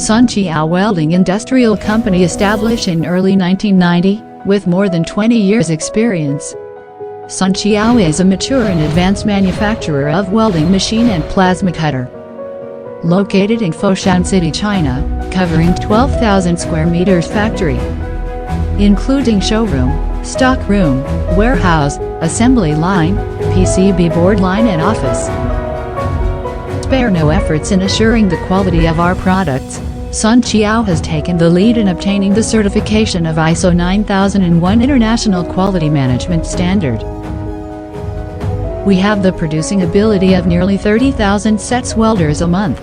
Sanqiao Welding Industrial Company established in early 1990, with more than 20 years experience. Sanqiao is a mature and advanced manufacturer of welding machine and plasma cutter. Located in Foshan City, China, covering 12,000 square meters factory, including showroom, stock room, warehouse, assembly line, PCB board line and office. Spare no efforts in assuring the quality of our products. Sanqiao has taken the lead in obtaining the certification of ISO 9001 International Quality Management Standard. We have the producing ability of nearly 30,000 sets welders a month.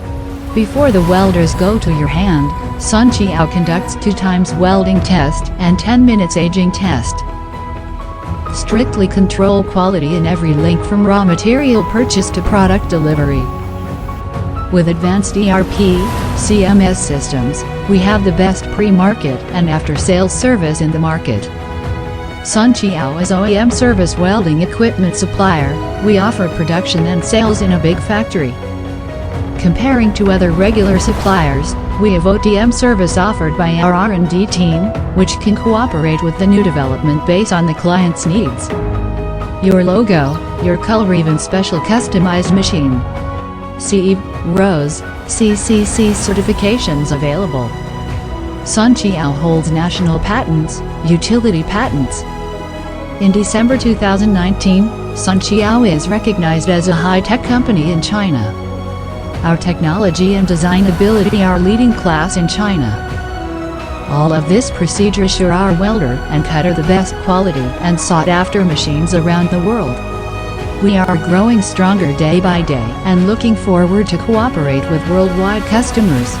Before the welders go to your hand, Sanqiao conducts 2 times welding test and 10 minutes aging test. Strictly control quality in every link from raw material purchase to product delivery. With advanced ERP, CMS systems, we have the best pre-market and after-sales service in the market. Sanqiao is OEM service welding equipment supplier. We offer production and sales in a big factory. Comparing to other regular suppliers, we have OTM service offered by our R&D team, which can cooperate with the new development based on the client's needs. Your logo, your color, even special customized machine. CE, RoHS, CCC certifications available. Sanqiao holds national patents, utility patents. In December 2019, Sanqiao is recognized as a high-tech company in China. Our technology and design ability are leading class in China. All of this procedure assure our welder and cutter the best quality and sought-after machines around the world. We are growing stronger day by day and looking forward to cooperate with worldwide customers.